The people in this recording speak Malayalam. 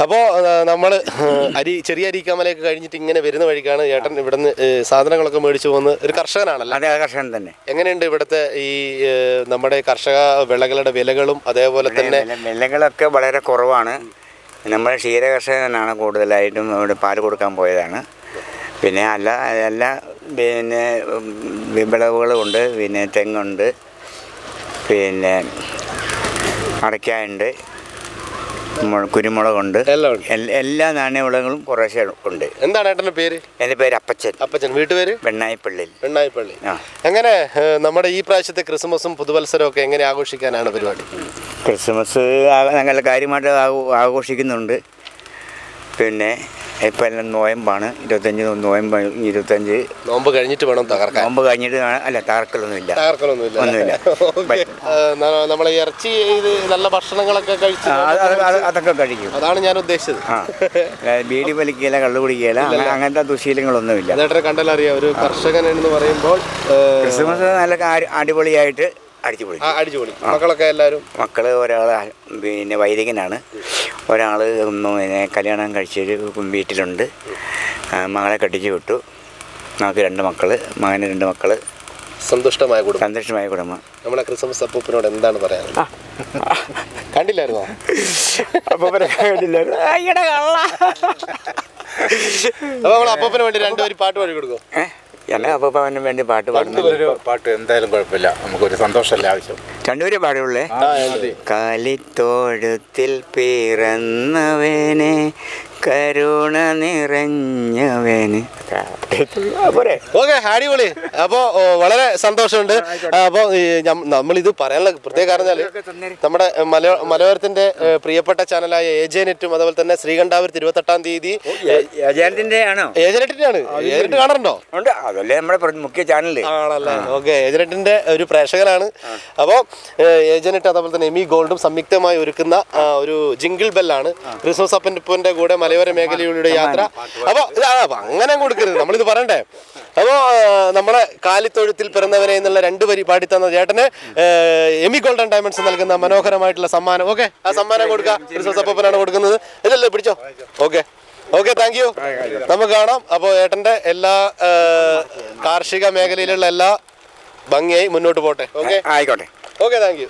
അപ്പോൾ നമ്മൾ ചെറിയ അരിക്കാമലയൊക്കെ കഴിഞ്ഞിട്ട് ഇങ്ങനെ വരുന്ന വഴിക്കാണ് ചേട്ടൻ ഇവിടുന്ന് സാധനങ്ങളൊക്കെ മേടിച്ചു പോകുന്ന ഒരു കർഷകനാണല്ലോ. അതെ, കർഷകൻ തന്നെ. എങ്ങനെയുണ്ട് ഇവിടുത്തെ ഈ നമ്മുടെ കർഷക വിളകളുടെ വിലകളും അതേപോലെ തന്നെ? വിലകളൊക്കെ വളരെ കുറവാണ്. നമ്മൾ ക്ഷീര കർഷകനാണ് കൂടുതലായിട്ടും ഇവിടെ പാൽ കൊടുക്കാൻ പോയതാണ്. പിന്നെ എല്ലാ പിന്നെ വിളവുകളുമുണ്ട്. പിന്നെ തെങ്ങുണ്ട്, പിന്നെ അടയ്ക്കായുണ്ട്, കുരുമുളകുണ്ട്, എല്ലാ നാണ്യവിളകളും കുറേശ്ശെ ഉണ്ട്. എന്താണ് ഏട്ടൻ്റെ പേര്? എൻ്റെ പേര് അപ്പച്ചൻ. അപ്പച്ചൻ. വീട്ടുപേര്? വെണ്ണായിപ്പള്ളി. എങ്ങനെ നമ്മുടെ ഈ പ്രാവശ്യത്തെ ക്രിസ്മസും പുതുവത്സരവും ഒക്കെ എങ്ങനെ ആഘോഷിക്കാനാണ് പരിപാടി? ക്രിസ്മസ് നല്ല കാര്യമായിട്ട് ആഘോഷിക്കുന്നുണ്ട്. പിന്നെ ഇപ്പം എല്ലാം നോയമ്പാണ്. 25 നോമ്പ് കഴിഞ്ഞിട്ട് വേണം തകർക്കാൻ. നോമ്പ് കഴിഞ്ഞിട്ട് അല്ല, തകർക്കലൊന്നുമില്ല. ഒന്നുമില്ല. നമ്മളെ ഇറച്ചി നല്ല ഭക്ഷണങ്ങളൊക്കെ കഴിച്ച് അതൊക്കെ കഴിക്കും. അതാണ് ഞാൻ ഉദ്ദേശിച്ചത്. ബീഡി വലിക്കുകയില്ല, കള്ളു കുടിക്കുകയില്ല, അങ്ങനത്തെ ദുശീലങ്ങളൊന്നുമില്ല. അതേട്ടനെ കണ്ടാലറിയാം ഒരു കർഷകൻ എന്ന് പറയുമ്പോൾ. ക്രിസ്മസ് നല്ല അടിപൊളിയായിട്ട് അടിച്ചുപൊളി. മക്കളൊക്കെ എല്ലാവരും? മക്കൾ ഒരാൾ പിന്നെ വൈദികനാണ്, ഒരാൾ പിന്നെ കല്യാണം കഴിച്ചൊരു വീട്ടിലുണ്ട്. മകളെ കെട്ടിച്ച് വിട്ടു. നമുക്ക് 2 മക്കൾ, മകന് 2 മക്കൾ. സന്തുഷ്ടമായ കുടുംബം. നമ്മളെ ക്രിസ്മസ് അപ്പൂപ്പനോട് എന്താണ് പറയാനുള്ളത്? കണ്ടില്ലായിരുന്നോ? അപ്പൂപ്പനെ കണ്ടില്ലായിരുന്നു. അപ്പൊ നമ്മൾ അപ്പൂപ്പന് വേണ്ടി 2 വരി പാട്ട് പാടി കൊടുക്കും. എന്നെ അപ്പൂപ്പന് വേണ്ടി പാട്ട് പാടുന്നു. പാട്ട് എന്തായാലും കുഴപ്പമില്ല, നമുക്കൊരു സന്തോഷമല്ലേ ആവശ്യം. 2 വരെ പാടുള്ളേ. കാലിത്തോഴത്തിൽ പിറന്നവനെ, കരുണ നിറഞ്ഞവന്. ഓക്കെ, അടിപൊളി. അപ്പോൾ വളരെ സന്തോഷമുണ്ട്. അപ്പോൾ നമ്മളിത് പറയാനുള്ള പ്രത്യേക കാരണം നമ്മുടെ മലയോരത്തിന്റെ പ്രിയപ്പെട്ട ചാനലായ ഏജനെറ്റും അതുപോലെ തന്നെ ശ്രീകണ്ഠാപുരത്ത് 28-ാം തീയതി ഏജനെറ്റിന്റെ ആണ്. ഏജനെറ്റ് കാണാറുണ്ടോ? ഉണ്ട്, അതല്ലേ നമ്മുടെ മുഖ്യ ചാനൽ ആണല്ലേ. ഓക്കെ, ഏജനെറ്റിന്റെ ഒരു പ്രേക്ഷകനാണ്. അപ്പോൾ ഏജനെറ്റ് അതുപോലെ തന്നെ എമി ഗോൾഡും സംയുക്തമായി ഒരുക്കുന്ന ഒരു ജിംഗിൾ ബെല്ലാണ് ക്രിസ്മസ് അപ്പൻ്റെ കൂടെ മലയോര മേഖലയുടെ യാത്ര. അപ്പോൾ അങ്ങനെ കൊടുക്കരുത്, നമ്മളിത് പറയണ്ടേ. അപ്പോൾ നമ്മളെ കാലിത്തൊഴുത്തിൽ പിറന്നവനെ എന്നുള്ള 2 വരി പാടിത്തന്ന ചേട്ടന് എമി ഗോൾഡൻ ഡയമണ്ട്സ് നൽകുന്ന മനോഹരമായിട്ടുള്ള സമ്മാനം. ഓക്കെ, ആ സമ്മാനം കൊടുക്കുക. ക്രിസ്മസ് അപ്പനാണ് കൊടുക്കുന്നത്. ഇതല്ലേ, പിടിച്ചോ. Okay, thank you. നമുക്ക് കാണാം. അപ്പോൾ ഏട്ടൻ്റെ എല്ലാ കാർഷിക മേഖലയിലുള്ള എല്ലാ ഭംഗിയായി മുന്നോട്ട് പോട്ടെ. ഓക്കെ, ആയിക്കോട്ടെ. Okay, thank you.